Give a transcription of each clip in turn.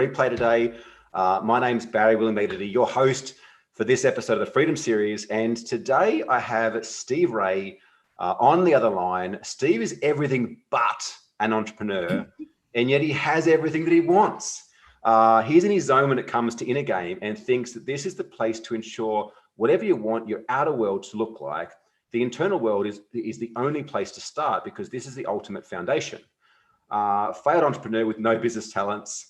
replay today. My name's Barry Magliarditi, your host for this episode of the Freedom Series. And today I have Steve Ray on the other line. Steve is everything but an entrepreneur, and yet he has everything that he wants. He's in his zone when it comes to inner game and thinks that this is the place to ensure whatever you want your outer world to look like, the internal world is the only place to start, because this is the ultimate foundation. Failed entrepreneur with no business talents.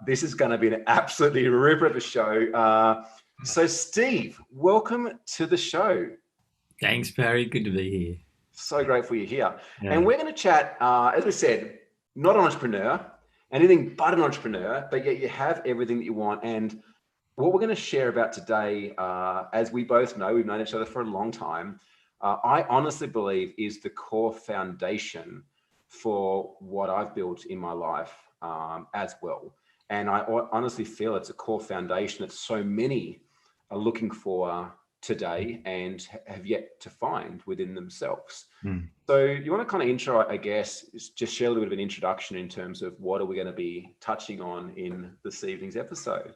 This is going to be an absolutely ripper of a show. So Steve, welcome to the show. Thanks, Barry. Good to be here. So grateful you're here. Yeah. And we're going to chat, as we said, not an entrepreneur, anything but an entrepreneur, but yet you have everything that you want. And what we're going to share about today, as we both know, we've known each other for a long time, I honestly believe is the core foundation for what I've built in my life as well. And I honestly feel it's a core foundation that so many are looking for today and have yet to find within themselves. So you want to kind of intro, I guess, just share a little bit of an introduction in terms of what are we going to be touching on in this evening's episode?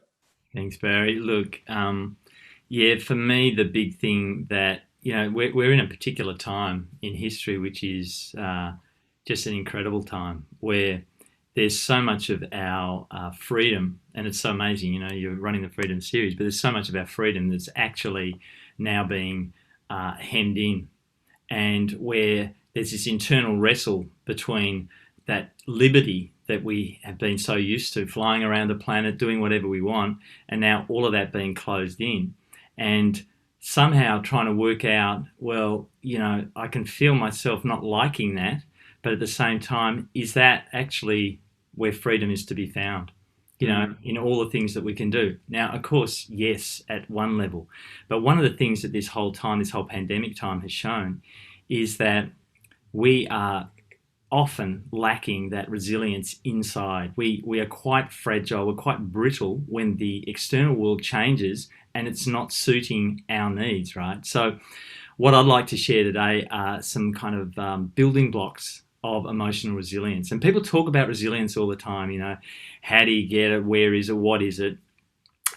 Thanks, Barry. Look, for me, the big thing that, we're in a particular time in history, which is just an incredible time where there's so much of our freedom, and it's so amazing, you're running the Freedom Series, but there's so much of our freedom that's actually now being hemmed in, and where there's this internal wrestle between that liberty that we have been so used to, flying around the planet, doing whatever we want, and now all of that being closed in, and somehow trying to work out, I can feel myself not liking that, but at the same time, is that actually where freedom is to be found? In all the things that we can do. Now, of course, yes, at one level. But one of the things that this whole pandemic time has shown is that we are often lacking that resilience inside. We are quite fragile, we're quite brittle when the external world changes and it's not suiting our needs, right? So what I'd like to share today are some kind of building blocks of emotional resilience. And people talk about resilience all the time, how do you get it, where is it, what is it?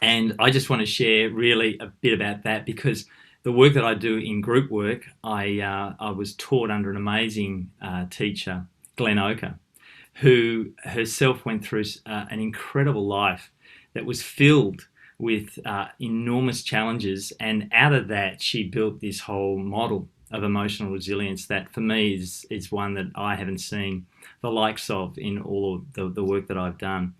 And I just want to share really a bit about that, because the work that I do in group work, I was taught under an amazing teacher, Glenn Oker, who herself went through an incredible life that was filled with enormous challenges. And out of that, she built this whole model of emotional resilience that for me is one that I haven't seen the likes of in all of the work that I've done.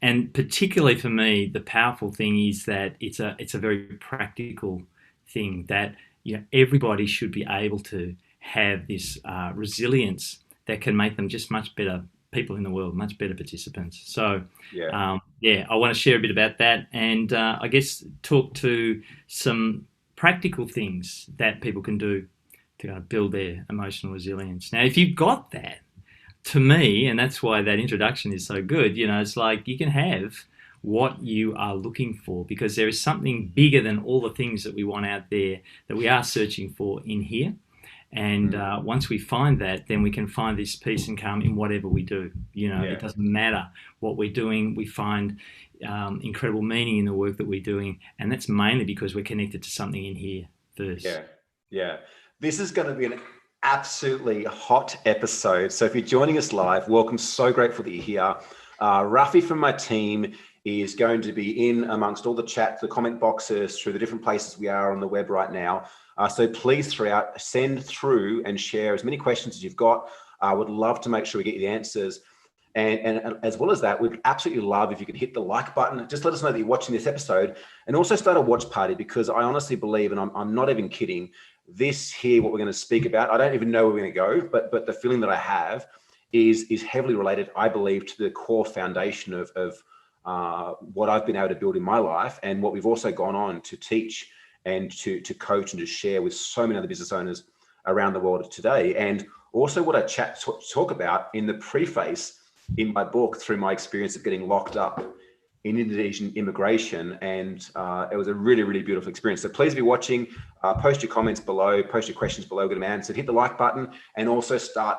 And particularly for me, the powerful thing is that it's a very practical thing that everybody should be able to have this resilience that can make them just much better people in the world, much better participants. So I want to share a bit about that, and I guess talk to some practical things that people can do to kind of build their emotional resilience. Now, if you've got that, to me, and that's why that introduction is so good, it's like you can have what you are looking for, because there is something bigger than all the things that we want out there that we are searching for in here. And once we find that, then we can find this peace and calm in whatever we do. It doesn't matter what we're doing. We find incredible meaning in the work that we're doing. And that's mainly because we're connected to something in here first. Yeah. This is going to be an absolutely hot episode. So if you're joining us live, welcome. So grateful that you're here. Rafi from my team is going to be in amongst all the chat, the comment boxes, through the different places we are on the web right now. So please send through and share as many questions as you've got. I would love to make sure we get you the answers. And as well as that, we'd absolutely love if you could hit the like button. Just let us know that you're watching this episode, and also start a watch party, because I honestly believe, and I'm not even kidding, this here, what we're going to speak about, I don't even know where we're going to go, but the feeling that I have is heavily related, I believe, to the core foundation of what I've been able to build in my life, and what we've also gone on to teach and to coach and to share with so many other business owners around the world today. And also what I talk about in the preface in my book, through my experience of getting locked up in Indonesian immigration. And it was a really, really beautiful experience. So please be watching, post your comments below, post your questions below, get them answered, hit the like button, and also start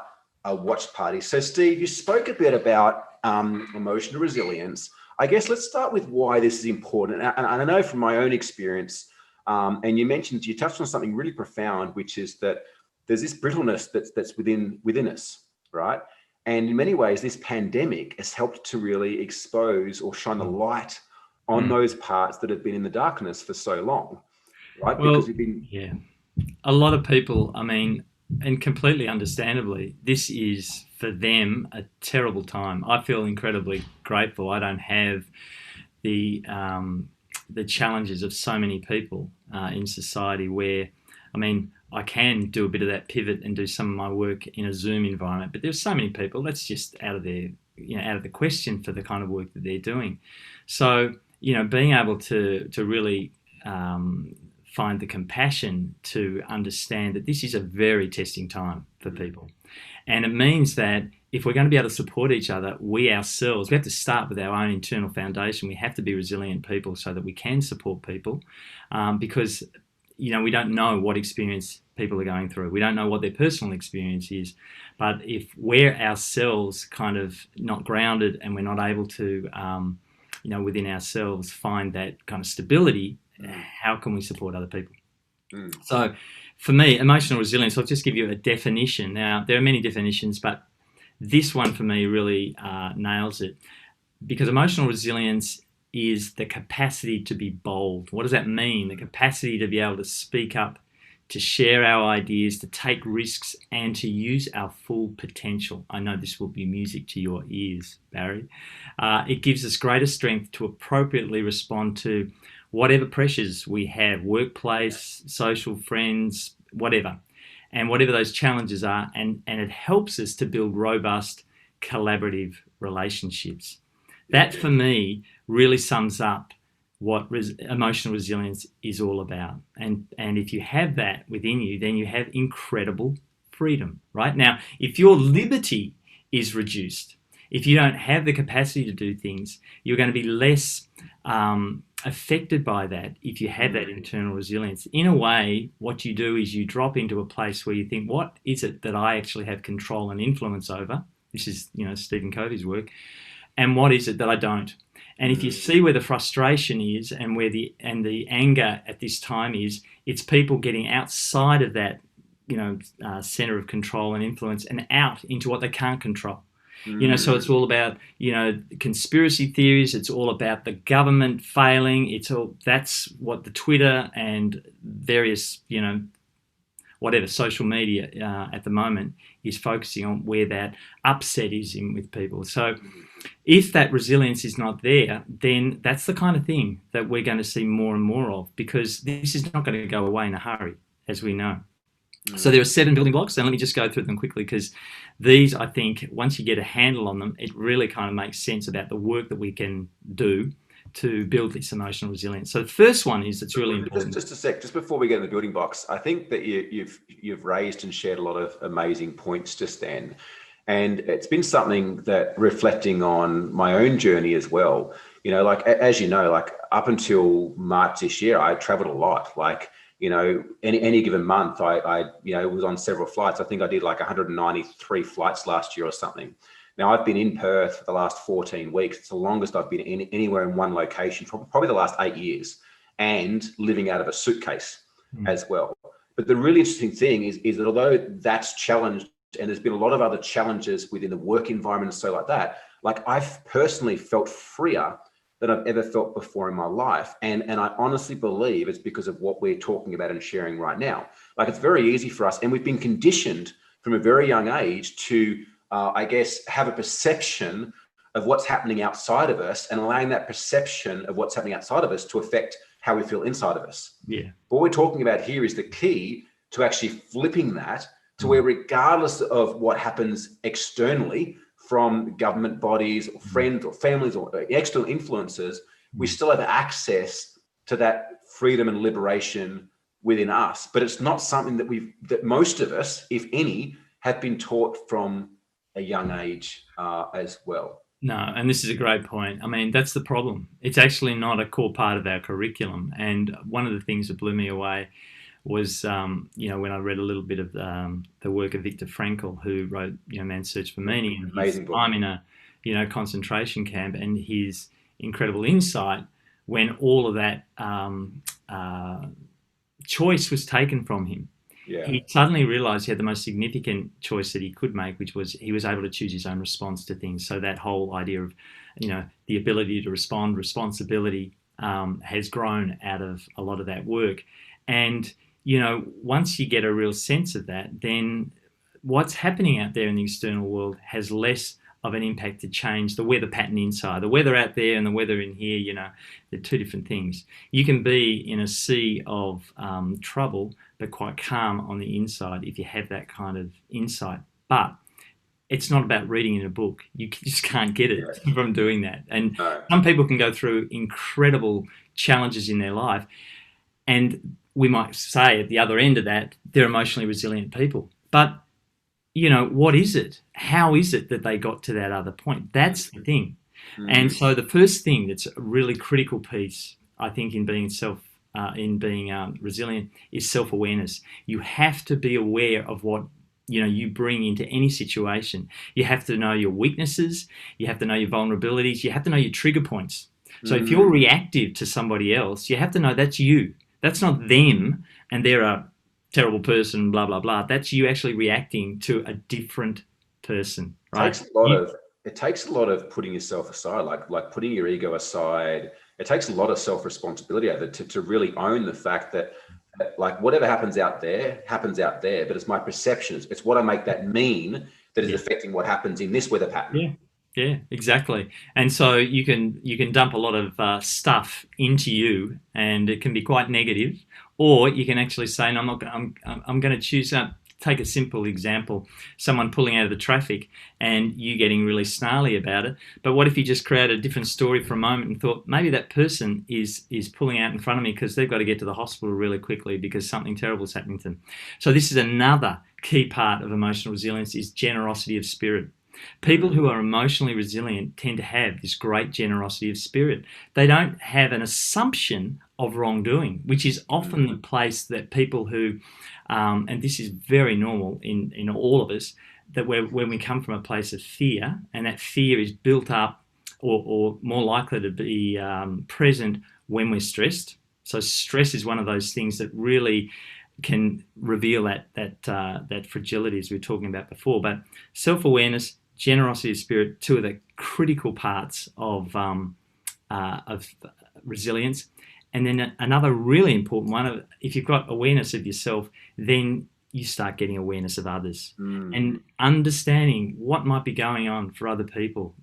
watch party. So Steve, you spoke a bit about emotional resilience. I guess let's start with why this is important. And I know from my own experience, and you touched on something really profound, which is that there's this brittleness that's within us, right? And in many ways, this pandemic has helped to really expose or shine the light on those parts that have been in the darkness for so long, right? Well, Because we've been yeah, a lot of people, I mean, and completely understandably, this is for them a terrible time. I feel incredibly grateful. I don't have the the challenges of so many people in society where, I mean, I can do a bit of that pivot and do some of my work in a Zoom environment, but there's so many people that's just out of their, out of the question for the kind of work that they're doing. So, being able to really find the compassion to understand that this is a very testing time for people. And it means that if we're going to be able to support each other, we ourselves, we have to start with our own internal foundation. We have to be resilient people so that we can support people because, we don't know what experience people are going through. We don't know what their personal experience is. But if we're ourselves kind of not grounded and we're not able to, within ourselves find that kind of stability, how can we support other people? So for me, emotional resilience, I'll just give you a definition. Now, there are many definitions, but this one for me really nails it, because emotional resilience is the capacity to be bold. What does that mean? The capacity to be able to speak up, to share our ideas, to take risks, and to use our full potential. I know this will be music to your ears, Barry. It gives us greater strength to appropriately respond to whatever pressures we have, workplace, social, friends, whatever, and whatever those challenges are, and it helps us to build robust, collaborative relationships. That, for me, really sums up what emotional resilience is all about. And if you have that within you, then you have incredible freedom, right? Now, if your liberty is reduced, if you don't have the capacity to do things, you're going to be less affected by that if you have that internal resilience. In a way, what you do is you drop into a place where you think, what is it that I actually have control and influence over? This is, Stephen Covey's work. And what is it that I don't? And if you see where the frustration is and where the anger at this time is, it's people getting outside of that, center of control and influence and out into what they can't control. So it's all about, conspiracy theories. It's all about the government failing. That's what the Twitter and various, whatever social media at the moment is focusing on, where that upset is in with people. So if that resilience is not there, then that's the kind of thing that we're going to see more and more of, because this is not going to go away in a hurry, as we know. So there are 7 building blocks, and let me just go through them quickly, because these, I think, once you get a handle on them, it really kind of makes sense about the work that we can do to build this emotional resilience. So the first one is, it's really important. Just a sec, just before we get in the building blocks, I think that you've raised and shared a lot of amazing points just then. And it's been something that, reflecting on my own journey as well, as up until March this year, I traveled a lot. Any given month, I was on several flights. I think I did 193 flights last year or something. Now, I've been in Perth for the last 14 weeks. It's the longest I've been anywhere in one location for probably the last 8 years, and living out of a suitcase as well. But the really interesting thing is that although that's challenged, and there's been a lot of other challenges within the work environment and so like that, I've personally felt freer than I've ever felt before in my life. And I honestly believe it's because of what we're talking about and sharing right now. It's very easy for us, and we've been conditioned from a very young age to, have a perception of what's happening outside of us, and allowing that perception of what's happening outside of us to affect how we feel inside of us. Yeah. What we're talking about here is the key to actually flipping that to where, regardless of what happens externally from government bodies or friends or families or external influences, we still have access to that freedom and liberation within us. But it's not something that most of us, if any, have been taught from a young age as well. No, and this is a great point. I mean, that's the problem. It's actually not a core part of our curriculum. And one of the things that blew me away was, when I read a little bit of the work of Viktor Frankl, who wrote, Man's Search for Meaning, and his Amazing book. time in a, concentration camp, and his incredible insight when all of that choice was taken from him. Yeah. He suddenly realized he had the most significant choice that he could make, which was he was able to choose his own response to things. So that whole idea of, the ability to respond, responsibility, has grown out of a lot of that work. And, once you get a real sense of that, then what's happening out there in the external world has less of an impact to change the weather pattern inside. The weather out there and the weather in here, they're two different things. You can be in a sea of trouble, but quite calm on the inside if you have that kind of insight. But it's not about reading in a book. You just can't get it from doing that. And some people can go through incredible challenges in their life, and we might say at the other end of that, they're emotionally resilient people. But, what is it? How is it that they got to that other point? That's the thing. And so the first thing that's a really critical piece, I think, in being resilient is self-awareness. You have to be aware of what you bring into any situation. You have to know your weaknesses. You have to know your vulnerabilities. You have to know your trigger points. So if you're reactive to somebody else, you have to know that's you. That's not them and they're a terrible person, blah, blah, blah. That's you actually reacting to a different person, right? It takes a lot of putting yourself aside, like putting your ego aside. It takes a lot of self-responsibility over to really own the fact that, like, whatever happens out there, but it's my perception. It's what I make that mean that is affecting what happens in this weather pattern. Yeah, exactly. And so you can dump a lot of stuff into you, and it can be quite negative. Or you can actually say, no, I'm going to choose. Take a simple example: someone pulling out of the traffic, and you getting really snarly about it. But what if you just created a different story for a moment and thought, maybe that person is pulling out in front of me because they've got to get to the hospital really quickly because something terrible is happening to them. So this is another key part of emotional resilience: is generosity of spirit. People who are emotionally resilient tend to have this great generosity of spirit. They don't have an assumption of wrongdoing, which is often the place that people who, and this is very normal in all of us, that when we come from a place of fear, and that fear is built up or more likely to be present when we're stressed. So stress is one of those things that really can reveal that fragility, as we were talking about before. But self-awareness, generosity of spirit, two of the critical parts of resilience. And then another really important one, if you've got awareness of yourself, then you start getting awareness of others and understanding what might be going on for other people.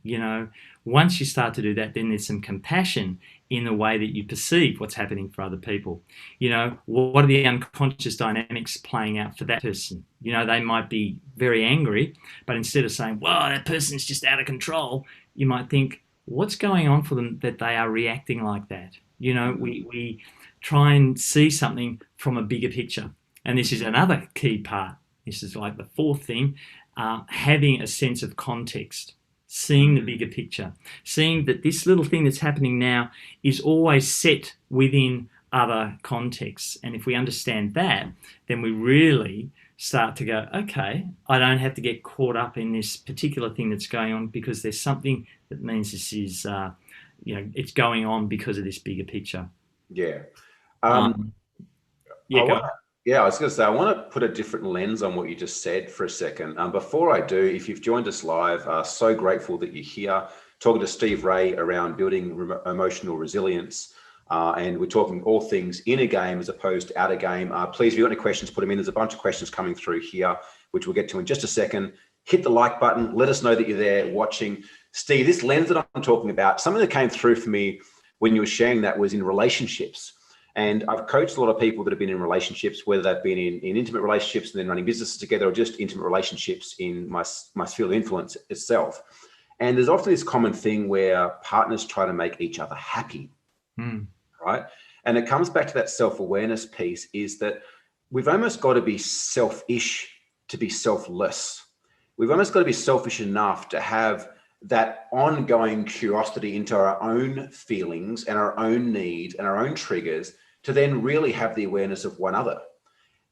Once you start to do that, then there's some compassion in the way that you perceive what's happening for other people. What are the unconscious dynamics playing out for that person? They might be very angry, but instead of saying, well, that person's just out of control, you might think, what's going on for them that they are reacting like that? We try and see something from a bigger picture. And this is another key part. This is like the fourth thing, having a sense of context, seeing the bigger picture, seeing that this little thing that's happening now is always set within other contexts. And if we understand that, then we really start to go, okay, I don't have to get caught up in this particular thing that's going on because there's something that means this is, it's going on because of this bigger picture. Yeah. Yeah, I was going to say, I want to put a different lens on what you just said for a second. Before I do, if you've joined us live, so grateful that you're here talking to Steve Ray around building emotional resilience. And we're talking all things in a game as opposed to out of game. Please, if you've got any questions, put them in. There's a bunch of questions coming through here, which we'll get to in just a second. Hit the like button. Let us know that you're there watching. Steve, this lens that I'm talking about, something that came through for me when you were sharing that was in relationships. And I've coached a lot of people that have been in relationships, whether they've been in intimate relationships and then running businesses together, or just intimate relationships in my sphere of influence itself. And there's often this common thing where partners try to make each other happy, right? And it comes back to that self-awareness piece, is that we've almost got to be selfish to be selfless. We've almost got to be selfish enough to have that ongoing curiosity into our own feelings and our own needs and our own triggers, to then really have the awareness of one another.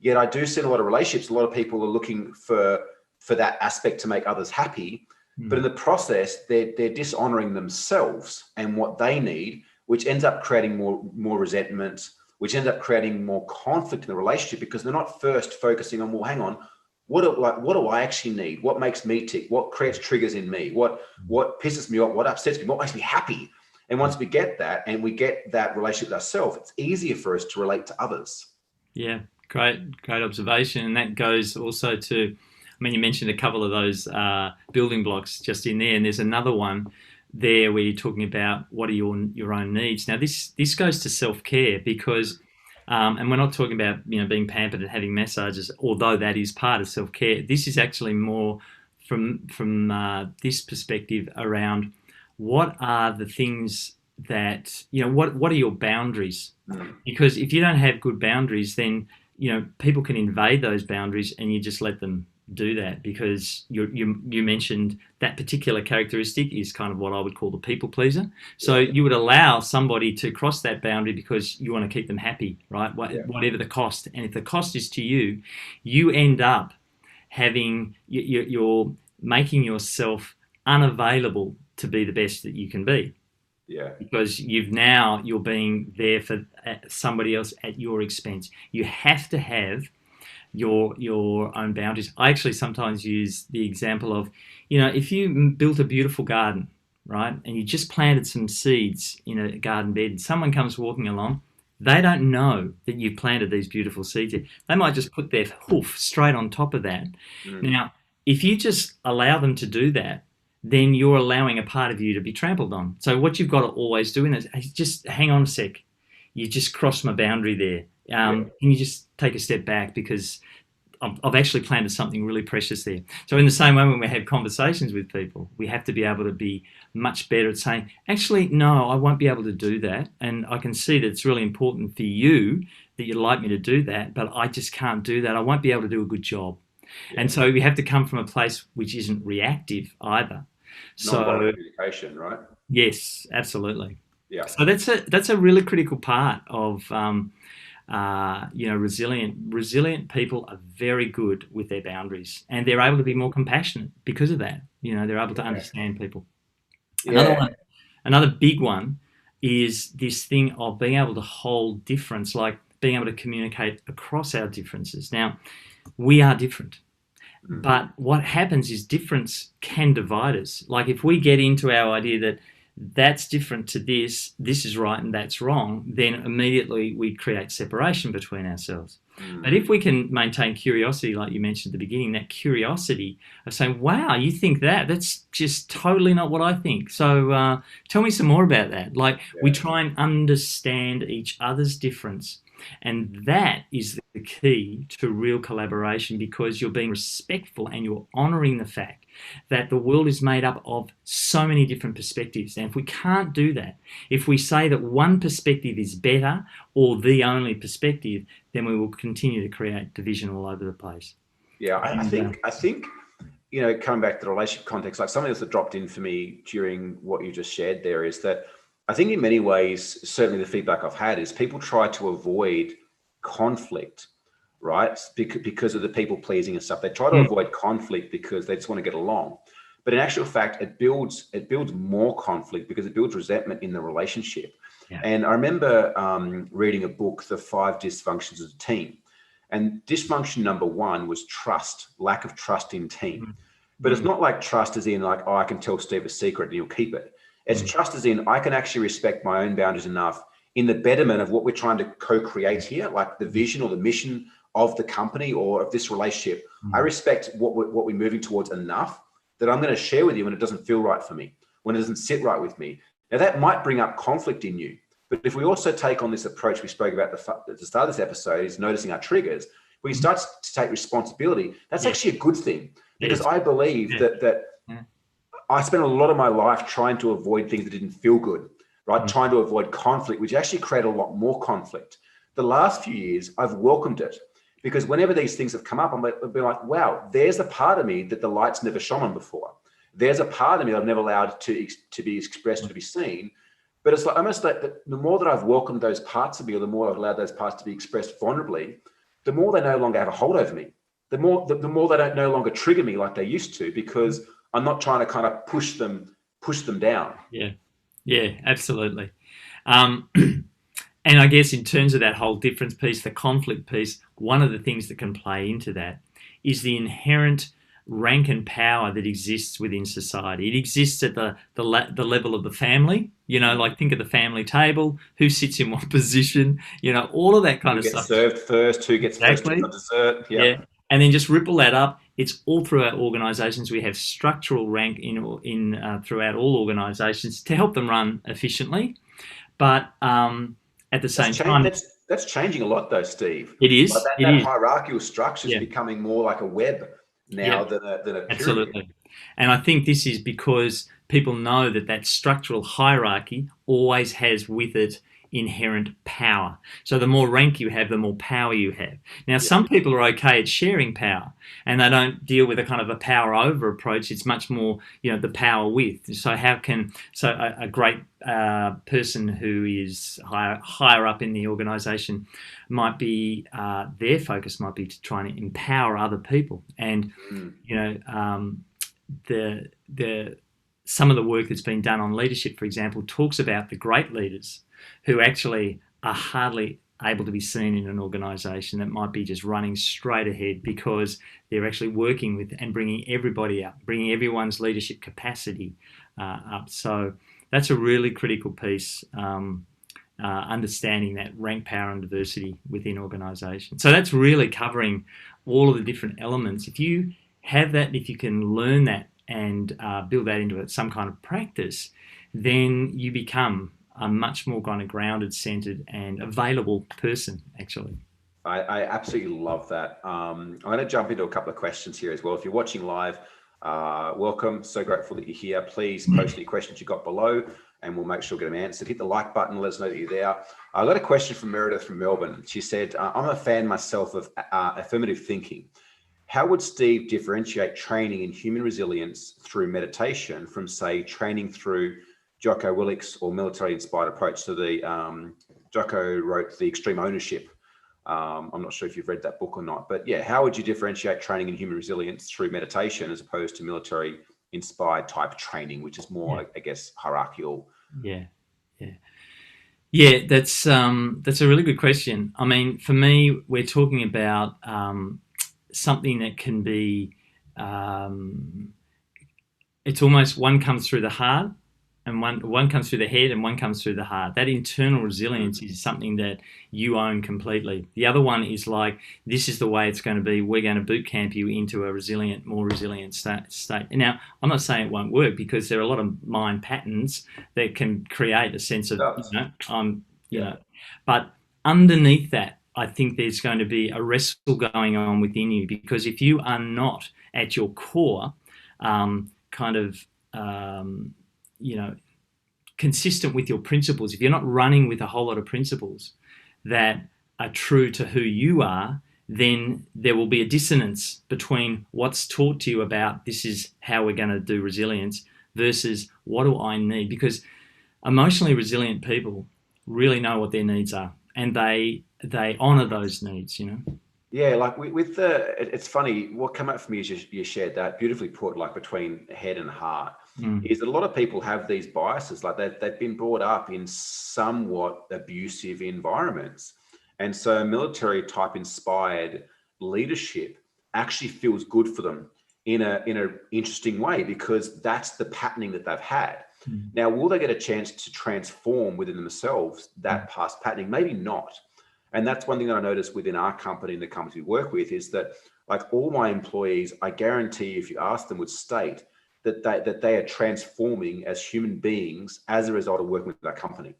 Yet I do see in a lot of relationships, a lot of people are looking for that aspect to make others happy. But in the process, they're dishonoring themselves and what they need, which ends up creating more resentment, which ends up creating more conflict in the relationship, because they're not first focusing on, well, hang on, what do I actually need? What makes me tick? What creates triggers in me? What pisses me off? What upsets me? What makes me happy? And once we get that, and we get that relationship with ourselves, it's easier for us to relate to others. Yeah, great observation. And that goes also to, I mean, you mentioned a couple of those building blocks just in there, and there's another one there where you're talking about what are your own needs. Now, this goes to self-care, because, and we're not talking about, you know, being pampered and having massages, although that is part of self-care. This is actually more from this perspective around what are the things that, you know, what are your boundaries? Because if you don't have good boundaries, then, you know, people can invade those boundaries and you just let them do that, because you mentioned that particular characteristic is kind of what I would call the people pleaser. So you would allow somebody to cross that boundary because you want to keep them happy, right? Whatever the cost. And if the cost is to you, you end up having, you're making yourself unavailable to be the best that you can be. Yeah. Because you're being there for somebody else at your expense. You have to have your own boundaries. I actually sometimes use the example of, you know, if you built a beautiful garden, right, and you just planted some seeds in a garden bed, and someone comes walking along, they don't know that you've planted these beautiful seeds there. They might just put their hoof straight on top of that. Now, if you just allow them to do that, then you're allowing a part of you to be trampled on. So what you've got to always do is just hang on a sec. You just crossed my boundary there. Can you just take a step back, because I've actually planted something really precious there. So in the same way, when we have conversations with people, we have to be able to be much better at saying, actually, no, I won't be able to do that. And I can see that it's really important for you that you'd like me to do that, but I just can't do that. I won't be able to do a good job. And so we have to come from a place which isn't reactive either. So communication, right? Yes, absolutely. Yeah. So that's a really critical part of you know, resilient people are very good with their boundaries, and they're able to be more compassionate because of that. You know, they're able to understand people. Another big one is this thing of being able to hold difference, like being able to communicate across our differences. Now, we are different. But what happens is difference can divide us. Like if we get into our idea that that's different to this is right and that's wrong, then immediately we create separation between ourselves. But if we can maintain curiosity, like you mentioned at the beginning, that curiosity of saying, wow, you think that's just totally not what I think. So tell me some more about that. Like we try and understand each other's difference. And that is the key to real collaboration, because you're being respectful and you're honoring the fact that the world is made up of so many different perspectives. And if we can't do that, if we say that one perspective is better or the only perspective, then we will continue to create division all over the place. Yeah, I think, you know, coming back to the relationship context, like something that dropped in for me during what you just shared there is that I think in many ways, certainly the feedback I've had is people try to avoid conflict, right? Because of the people pleasing and stuff. They try to avoid conflict because they just want to get along. But in actual fact, it builds more conflict because it builds resentment in the relationship. Yeah. And I remember reading a book, The 5 Dysfunctions of a Team. And dysfunction number 1 was trust, lack of trust in team. But it's not like trust as in like, oh, I can tell Steve a secret and he'll keep it. It's trust as in I can actually respect my own boundaries enough in the betterment of what we're trying to co-create here, like the vision or the mission of the company or of this relationship. I respect what we're moving towards enough that I'm going to share with you when it doesn't feel right for me, when it doesn't sit right with me. Now that might bring up conflict in you, but if we also take on this approach we spoke about at the start of this episode, is noticing our triggers, we start to take responsibility. That's actually a good thing, because I believe that I spent a lot of my life trying to avoid things that didn't feel good, right? Trying to avoid conflict, which actually created a lot more conflict. The last few years, I've welcomed it, because whenever these things have come up, I've been like, wow, there's a part of me that the light's never shone on before. There's a part of me I've never allowed to be expressed or to be seen. But it's like almost like the more that I've welcomed those parts of me, or the more I've allowed those parts to be expressed vulnerably, the more they no longer have a hold over me, the more they don't no longer trigger me like they used to, because I'm not trying to kind of push them down. Yeah, absolutely. Um, and I guess in terms of that whole difference piece, the conflict piece, one of the things that can play into that is the inherent rank and power that exists within society. It exists at the level of the family, like think of the family table, who sits in what position, all of that kind of stuff. Who gets served first, who gets first Exactly. on dessert. Yeah. And then just ripple that up. It's all through our organisations. We have structural rank in throughout all organisations to help them run efficiently. But at the same time, that's changing a lot, though, Steve. it is. Like that hierarchical structure is Yeah. becoming more like a web now than a pyramid. Absolutely. And I think this is because people know that structural hierarchy always has with it inherent power. So the more rank you have, the more power you have. Now, some people are okay at sharing power, and they don't deal with a kind of a power over approach. It's much more, the power with. So a great person who is higher up in the organisation might be, their focus might be to try and empower other people. And, some of the work that's been done on leadership, for example, talks about the great leaders who actually are hardly able to be seen in an organisation that might be just running straight ahead, because they're actually working with and bringing everybody up, bringing everyone's leadership capacity up. So that's a really critical piece, understanding that rank, power and diversity within organisations. So that's really covering all of the different elements. If you have that, if you can learn that and build that into some kind of practice, then you become a much more kind of grounded, centered and available person, actually. I absolutely love that. I'm going to jump into a couple of questions here as well. If you're watching live, welcome. So grateful that you're here. Please post any questions you got below and we'll make sure we get them answered. Hit the like button, let us know that you're there. I got a question from Meredith from Melbourne. She said, I'm a fan myself of affirmative thinking. How would Steve differentiate training in human resilience through meditation from, say, training through Jocko Willick's or military-inspired approach to the Jocko wrote The Extreme Ownership. I'm not sure if you've read that book or not, but yeah, how would you differentiate training in human resilience through meditation as opposed to military-inspired type training, which is more, I guess, hierarchical? Yeah. That's a really good question. I mean, for me, we're talking about something that can be, it's almost one comes through the heart and one comes through the head and one comes through the heart. That internal resilience is something that you own completely. The other one is like, this is the way it's going to be. We're going to boot camp you into a more resilient state. Now, I'm not saying it won't work, because there are a lot of mind patterns that can create a sense of, but underneath that, I think there's going to be a wrestle going on within you, because if you are not at your core, consistent with your principles, if you're not running with a whole lot of principles that are true to who you are, then there will be a dissonance between what's taught to you about this is how we're going to do resilience versus what do I need? Because emotionally resilient people really know what their needs are, and they honor those needs, Yeah, like with it's funny, what came up for me is you shared that beautifully put, like between head and heart, is that a lot of people have these biases, like they've been brought up in somewhat abusive environments. And so military type inspired leadership actually feels good for them in a interesting way, because that's the patterning that they've had. Now, will they get a chance to transform within themselves that past patterning? Maybe not. And that's one thing that I noticed within our company and the companies we work with, is that like all my employees, I guarantee if you ask them, would state that they are transforming as human beings as a result of working with that company,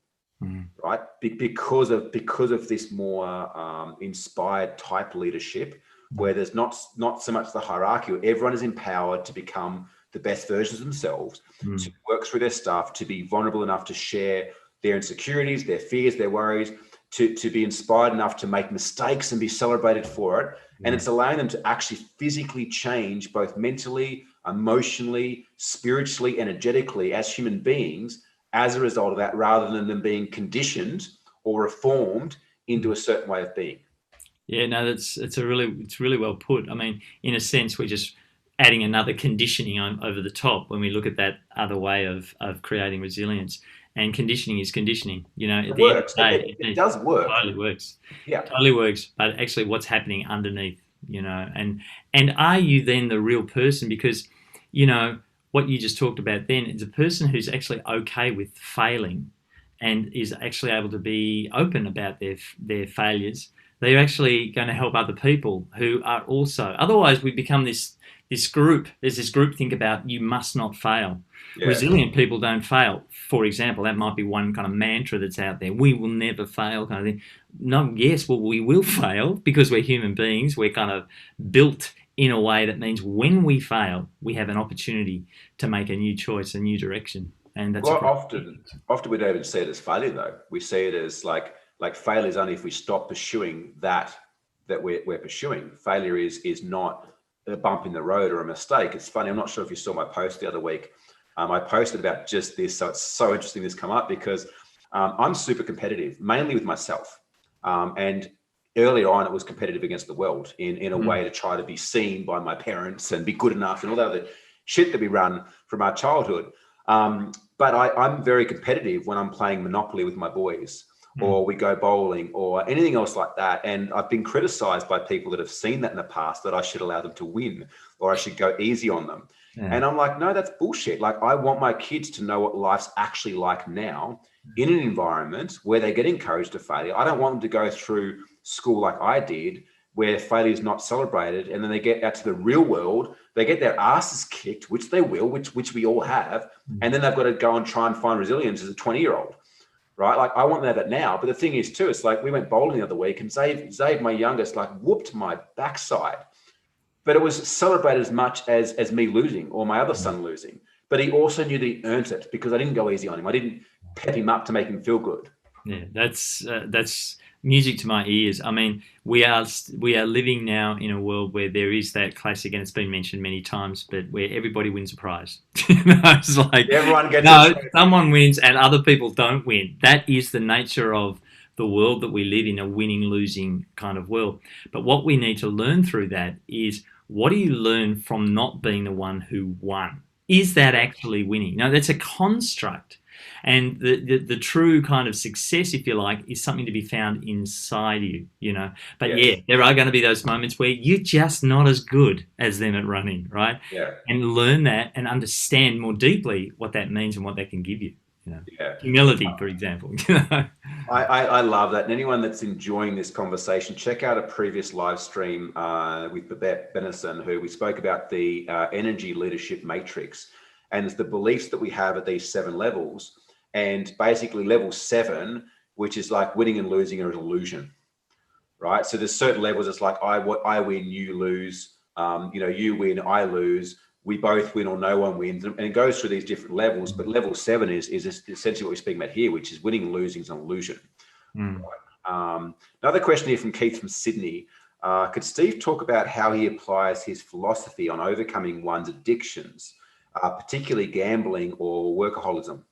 right? Because of this more inspired type leadership, where there's not so much the hierarchy. Everyone is empowered to become the best versions of themselves, to work through their stuff, to be vulnerable enough to share their insecurities, their fears, their worries, to be inspired enough to make mistakes and be celebrated for it. And it's allowing them to actually physically change, both mentally, emotionally, spiritually, energetically as human beings as a result of that, rather than them being conditioned or reformed into a certain way of being. Yeah, no, it's really well put. I mean, in a sense, we're just adding another conditioning over the top when we look at that other way of creating resilience. And conditioning is conditioning. You know, It at the end of works. the day, It does work. totally works. Yeah. Totally works. But actually, what's happening underneath? You know, and are you then the real person? Because, you know, what you just talked about then is a person who's actually okay with failing and is actually able to be open about their failures. They're actually going to help other people who are also. Otherwise, we become this group. There's this group think about you must not fail. Yeah. Resilient people don't fail. For example, that might be one kind of mantra that's out there. We will never fail, kind of thing. No, yes, well, we will fail because we're human beings. We're kind of built in a way that means when we fail, we have an opportunity to make a new choice, a new direction, and that's Well, often we don't even see it as failure though. We see it as like failure is only if we stop pursuing that we're pursuing. Failure is not a bump in the road or a mistake. It's funny. I'm not sure if you saw my post the other week. I posted about just this, so it's so interesting this come up because I'm super competitive, mainly with myself, and earlier on it was competitive against the world in a way to try to be seen by my parents and be good enough and all that other shit that we run from our childhood. But I'm very competitive when I'm playing Monopoly with my boys, or we go bowling or anything else like that. And I've been criticized by people that have seen that in the past that I should allow them to win or I should go easy on them. Yeah. And I'm like, no, that's bullshit. Like, I want my kids to know what life's actually like now in an environment where they get encouraged to failure. I don't want them to go through school like I did, where failure is not celebrated. And then they get out to the real world, they get their asses kicked, which they will, which we all have. And then they've got to go and try and find resilience as a 20-year-old. Right? Like, I want that now. But the thing is too, it's like we went bowling the other week and Zaid, my youngest, like whooped my backside. But it was celebrated as much as me losing or my other son losing. But he also knew that he earned it because I didn't go easy on him. I didn't pep him up to make him feel good. Yeah, that's music to my ears. I mean, we are living now in a world where there is that classic, and it's been mentioned many times, but where everybody wins a prize. It's like everyone gets someone wins and other people don't win. That is the nature of the world that we live in, a winning-losing kind of world. But what we need to learn through that is, what do you learn from not being the one who won? Is that actually winning? No, that's a construct. And the true kind of success, if you like, is something to be found inside you, you know. But yeah, there are going to be those moments where you're just not as good as them at running, right? Yeah. And learn that and understand more deeply what that means and what that can give you. You know, yeah. Humility, for example. You know? I love that. And anyone that's enjoying this conversation, check out a previous live stream with Babette Benison, who we spoke about the energy leadership matrix and the beliefs that we have at these 7 levels. And basically level 7, which is like winning and losing are an illusion, right? So there's certain levels. It's like I win, you lose. You win, I lose. We both win or no one wins, and it goes through these different levels. But level 7 is essentially what we're speaking about here, which is winning and losing is an illusion. Right? Another question here from Keith from Sydney. Could Steve talk about how he applies his philosophy on overcoming one's addictions, particularly gambling or workaholism?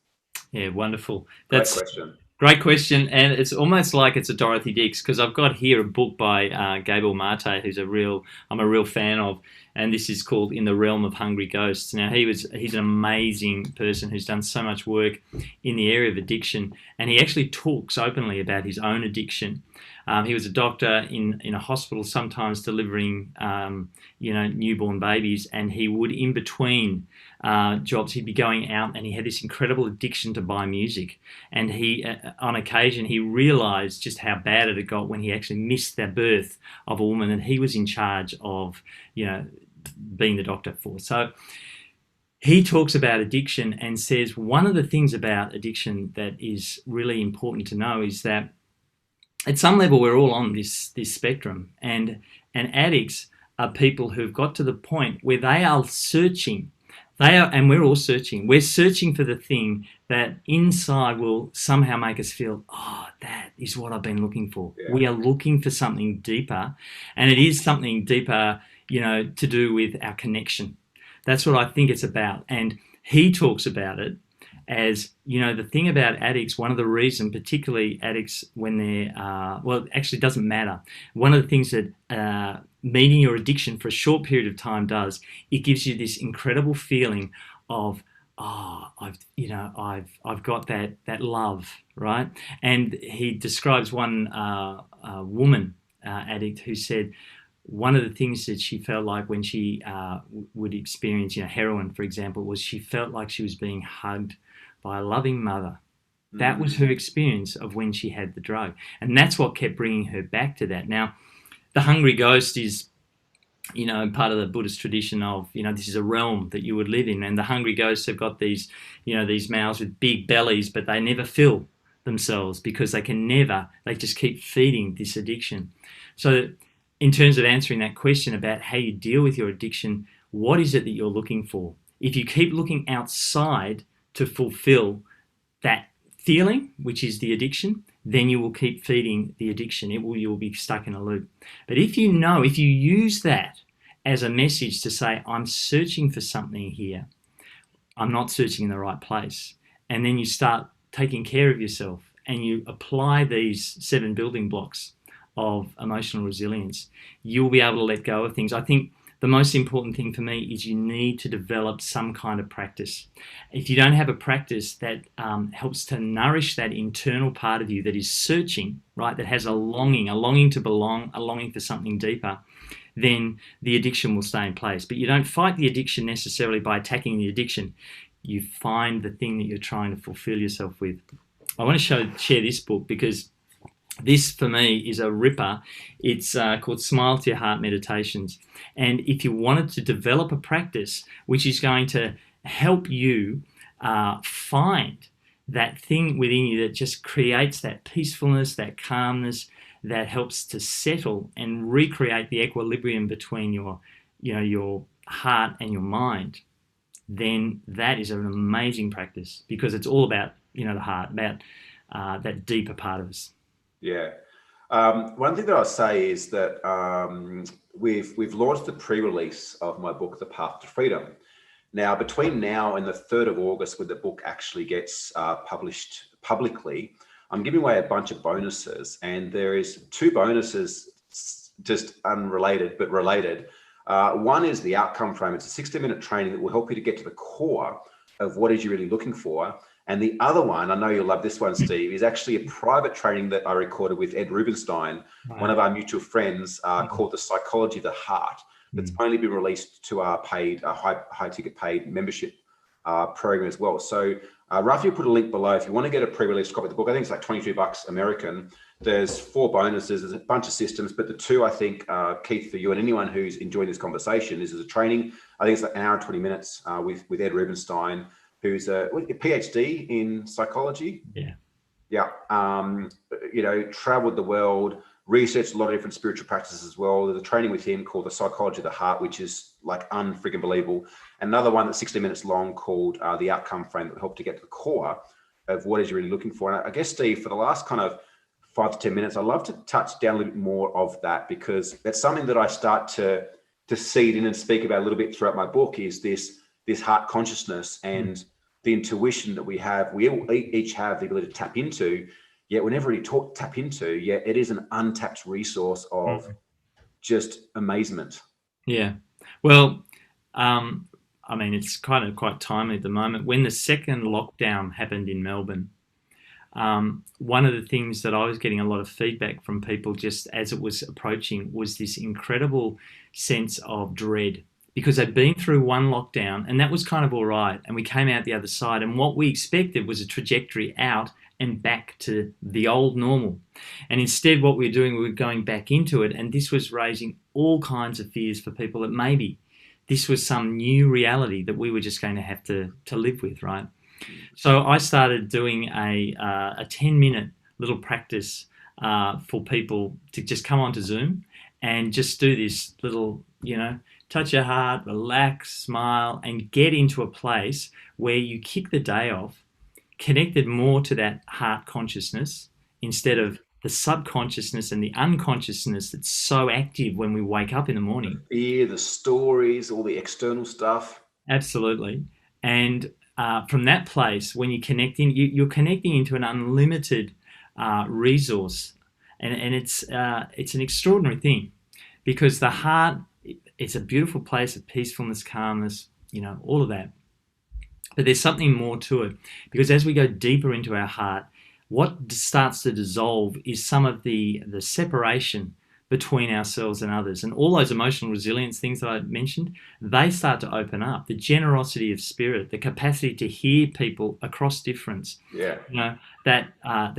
Yeah, wonderful. That's great question. Great question, and it's almost like it's a Dorothy Dix, because I've got here a book by Gabriel Mate, who's I'm a real fan of, and this is called In the Realm of Hungry Ghosts. Now, he's an amazing person who's done so much work in the area of addiction, and he actually talks openly about his own addiction. He was a doctor in a hospital, sometimes delivering newborn babies, and he would, in between jobs, he'd be going out, and he had this incredible addiction to buy music. And he, on occasion, he realised just how bad it had got when he actually missed the birth of a woman that he was in charge of, being the doctor for. So he talks about addiction and says one of the things about addiction that is really important to know is that at some level we're all on this spectrum, and addicts are people who've got to the point where they are searching. And we're all searching. We're searching for the thing that inside will somehow make us feel, oh, that is what I've been looking for. Yeah. We are looking for something deeper, and it is something deeper, to do with our connection. That's what I think it's about. And he talks about it as, the thing about addicts, one of the reasons, particularly addicts when they're, well, it actually doesn't matter. One of the things that meeting your addiction for a short period of time does, it gives you this incredible feeling of, I've got that love, right? And he describes one woman addict who said one of the things that she felt like when she would experience, heroin, for example, was she felt like she was being hugged by a loving mother. That was her experience of when she had the drug. And that's what kept bringing her back to that. Now, the hungry ghost is, part of the Buddhist tradition of, this is a realm that you would live in. And the hungry ghosts have got these, these mouths with big bellies, but they never fill themselves because they just keep feeding this addiction. So in terms of answering that question about how you deal with your addiction, what is it that you're looking for? If you keep looking outside to fulfill that feeling, which is the addiction, then you will keep feeding the addiction. You'll be stuck in a loop. But if you use that as a message to say, I'm searching for something here, I'm not searching in the right place, and then you start taking care of yourself and you apply these 7 building blocks of emotional resilience, you'll be able to let go of things. I think the most important thing for me is you need to develop some kind of practice. If you don't have a practice that helps to nourish that internal part of you that is searching, right, that has a longing to belong, a longing for something deeper, then the addiction will stay in place. But you don't fight the addiction necessarily by attacking the addiction. You find the thing that you're trying to fulfill yourself with. I want to share this book because this, for me, is a ripper. It's called Smile to Your Heart Meditations. And if you wanted to develop a practice which is going to help you find that thing within you that just creates that peacefulness, that calmness, that helps to settle and recreate the equilibrium between your heart and your mind, then that is an amazing practice because it's all about, the heart, about that deeper part of us. Yeah. One thing that I'll say is that we've launched the pre-release of my book, The Path to Freedom. Now, between now and the 3rd of August, when the book actually gets published publicly, I'm giving away a bunch of bonuses, and there is 2 bonuses, just unrelated but related. One is the outcome frame. It's a 60-minute training that will help you to get to the core of what is you're really looking for. And the other one, I know you'll love this one, Steve, is actually a private training that I recorded with Ed Rubenstein, one of our mutual friends, called The Psychology of the Heart. That's only been released to our paid, high ticket paid membership program as well. So Rafi will put a link below if you want to get a pre-release copy of the book. I think it's like $23 American. There's 4 bonuses. There's a bunch of systems, but the 2 I think, Keith, for you and anyone who's enjoying this conversation, is a training. I think it's like an hour and 20 minutes with Ed Rubenstein, who's a PhD in psychology. Yeah. Traveled the world, researched a lot of different spiritual practices as well. There's a training with him called The Psychology of the Heart, which is like unfreaking believable. Another one that's 60 minutes long called The Outcome Frame, that will help to get to the core of what is you're really looking for. And I guess, Steve, for the last kind of 5 to 10 minutes, I'd love to touch down a little bit more of that, because that's something that I start to seed in and speak about a little bit throughout my book, is this heart consciousness and the intuition that we have. We each have the ability to tap into, yet whenever you tap into, it is an untapped resource of just amazement. Yeah. Well, it's kind of quite timely at the moment. When the second lockdown happened in Melbourne, one of the things that I was getting a lot of feedback from people just as it was approaching was this incredible sense of dread, because they'd been through one lockdown and that was kind of all right, and we came out the other side, and what we expected was a trajectory out and back to the old normal. And instead what we were doing, we were going back into it, and this was raising all kinds of fears for people that maybe this was some new reality that we were just going to have to live with, right? So I started doing a 10-minute little practice for people to just come onto Zoom and just do this little, touch your heart, relax, smile, and get into a place where you kick the day off, connected more to that heart consciousness instead of the subconsciousness and the unconsciousness that's so active when we wake up in the morning. The fear, the stories, all the external stuff. Absolutely. And from that place, when you connect in, you're connecting into an unlimited resource, and it's an extraordinary thing, because the heart, it's a beautiful place of peacefulness, calmness, all of that. But there's something more to it, because as we go deeper into our heart, what starts to dissolve is some of the separation between ourselves and others, and all those emotional resilience things that I mentioned, they start to open up. The generosity of spirit, the capacity to hear people across difference, that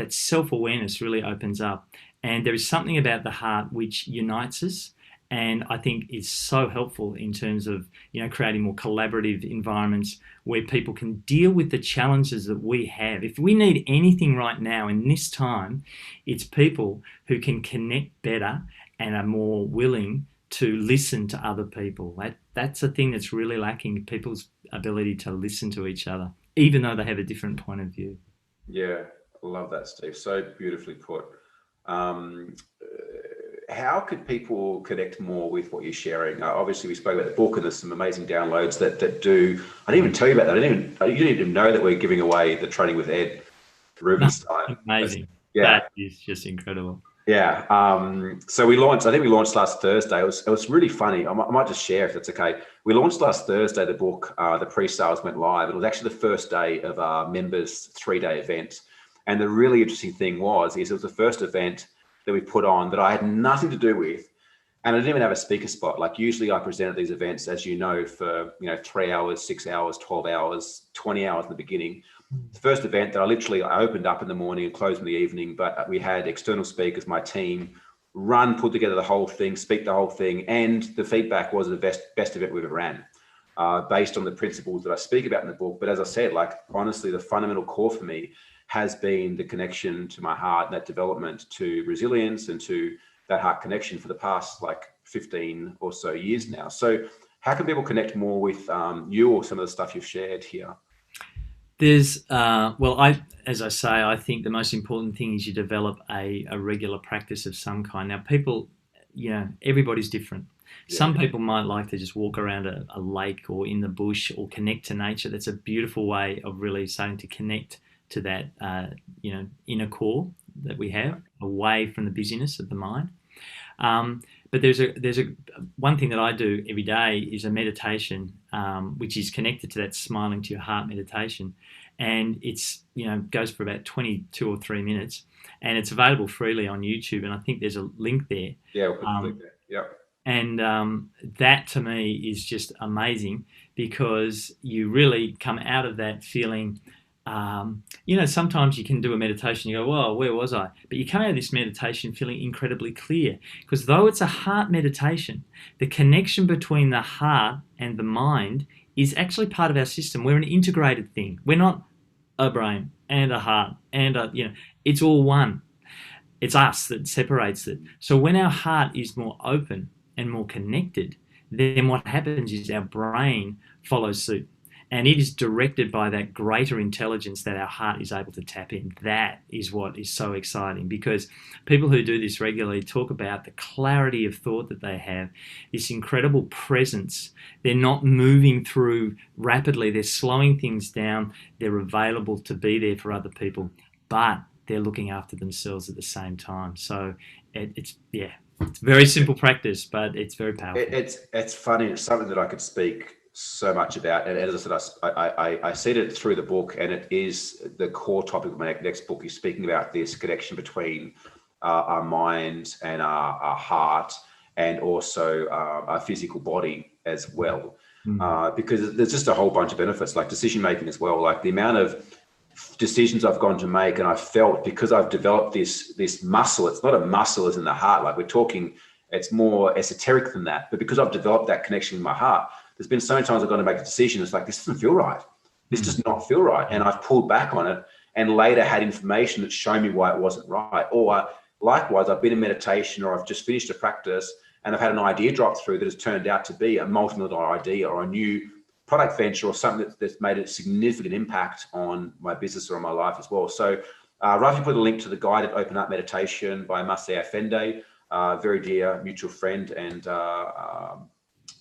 self-awareness really opens up. And there is something about the heart which unites us, and I think is so helpful in terms of creating more collaborative environments where people can deal with the challenges that we have. If we need anything right now in this time, it's people who can connect better and are more willing to listen to other people. That's a thing that's really lacking, people's ability to listen to each other, even though they have a different point of view. Yeah, I love that, Steve. So beautifully put. How could people connect more with what you're sharing? Obviously, we spoke about the book, and there's some amazing downloads that do. I didn't even tell you about that. You didn't even know that we're giving away the Training with Ed Rubenstein. Amazing. Yeah, that is just incredible. Yeah. So we launched. I think we launched last Thursday. It was really funny. I might just share if that's okay. We launched last Thursday. The book, the pre-sales went live. It was actually the first day of our members' 3-day event. And the really interesting thing is it was the first event that we put on that I had nothing to do with, and I didn't even have a speaker spot. Like usually I present at these events, as you know, for 3 hours, 6 hours, 12 hours, 20 hours in the beginning. The first event that I opened up in the morning and closed in the evening, but we had external speakers, my team, put together the whole thing, speak the whole thing, and the feedback was the best event we've ever ran, based on the principles that I speak about in the book. But as I said, honestly, the fundamental core for me has been the connection to my heart, and that development to resilience and to that heart connection for the past 15 or so years now. So how can people connect more with you or some of the stuff you've shared here? There's, as I say, I think the most important thing is you develop a regular practice of some kind. Now, people, everybody's different. Yeah. Some people might like to just walk around a lake or in the bush or connect to nature. That's a beautiful way of really starting to connect to that, inner core that we have, away from the busyness of the mind. But there's one thing that I do every day is a meditation, which is connected to that smiling to your heart meditation, and it's goes for about 22 or 3 minutes, and it's available freely on YouTube. And I think there's a link there. Yeah, we'll put the link there. Yeah. And that to me is just amazing, because you really come out of that feeling. Sometimes you can do a meditation, you go, well, where was I? But you come out of this meditation feeling incredibly clear, because though it's a heart meditation, the connection between the heart and the mind is actually part of our system. We're an integrated thing. We're not a brain and a heart and it's all one. It's us that separates it. So when our heart is more open and more connected, then what happens is our brain follows suit. And it is directed by that greater intelligence that our heart is able to tap in. That is what is so exciting, because people who do this regularly talk about the clarity of thought that they have, this incredible presence. They're not moving through rapidly. They're slowing things down. They're available to be there for other people, but they're looking after themselves at the same time. So it's very simple practice, but it's very powerful. It's funny. It's something that I could speak so much about, and as I said, I said it through the book, and it is the core topic of my next book, is speaking about this connection between our mind and our heart, and also our physical body as well, because there's just a whole bunch of benefits, like decision making as well, like the amount of decisions I've gone to make, and I felt, because I've developed this muscle. It's not a muscle as in the heart, like we're talking, it's more esoteric than that, but because I've developed that connection with my heart, there's been so many times I've got to make a decision. It's like, this doesn't feel right. This does not feel right. And I've pulled back on it, and later had information that showed me why it wasn't right. Or likewise, I've been in meditation, or I've just finished a practice and I've had an idea drop through that has turned out to be a multi-million-dollar idea or a new product venture or something that's made a significant impact on my business or on my life as well. So Rafi put a link to the Guided Open Up Meditation by Masay Afende, very dear mutual friend and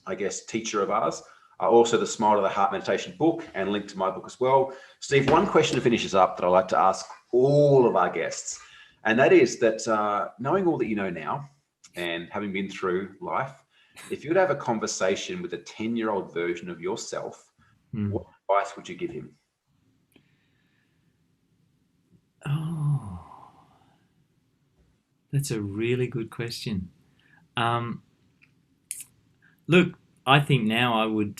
I guess teacher of ours. Also the Smile to the Heart meditation book, and link to my book as well. Steve, one question to finish us up that I like to ask all of our guests, and that is that knowing all that you know now and having been through life, if you would have a conversation with a 10-year-old version of yourself, what advice would you give him? Oh, that's a really good question. Look, I think now I would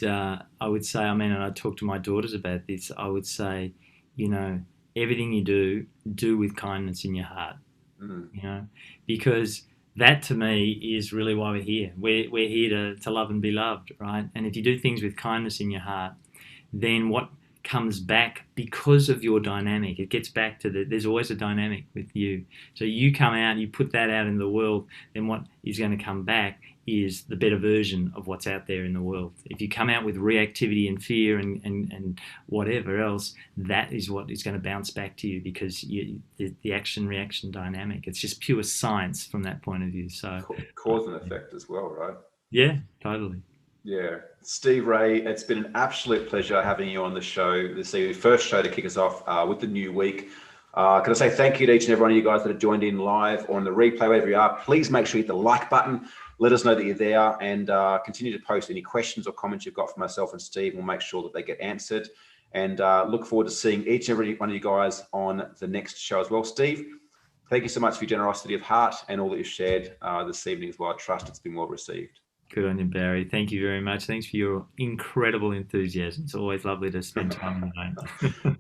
say, I mean, and I talk to my daughters about this. I would say, you know, everything you do with kindness in your heart. You know, because that to me is really why we're here. We're here to love and be loved, right? And if you do things with kindness in your heart, then what comes back because of your dynamic, it gets back to there's always a dynamic with you. So you come out, you put that out in the world, then what is going to come back is the better version of what's out there in the world. If you come out with reactivity and fear and whatever else, that is what is going to bounce back to you, because the action-reaction dynamic, it's just pure science from that point of view. So Cause and effect as well, right? Yeah, totally. Yeah. Steve Ray, it's been an absolute pleasure having you on the show this evening. First show to kick us off with the new week. Can I say thank you to each and every one of you guys that have joined in live or on the replay, wherever you are. Please make sure you hit the like button. Let us know that you're there, and continue to post any questions or comments you've got for myself and Steve. We'll make sure that they get answered, and look forward to seeing each and every one of you guys on the next show as well. Steve, thank you so much for your generosity of heart and all that you've shared this evening as well. I trust it's been well received. Good on you, Barry. Thank you very much. Thanks for your incredible enthusiasm. It's always lovely to spend time with you, mate.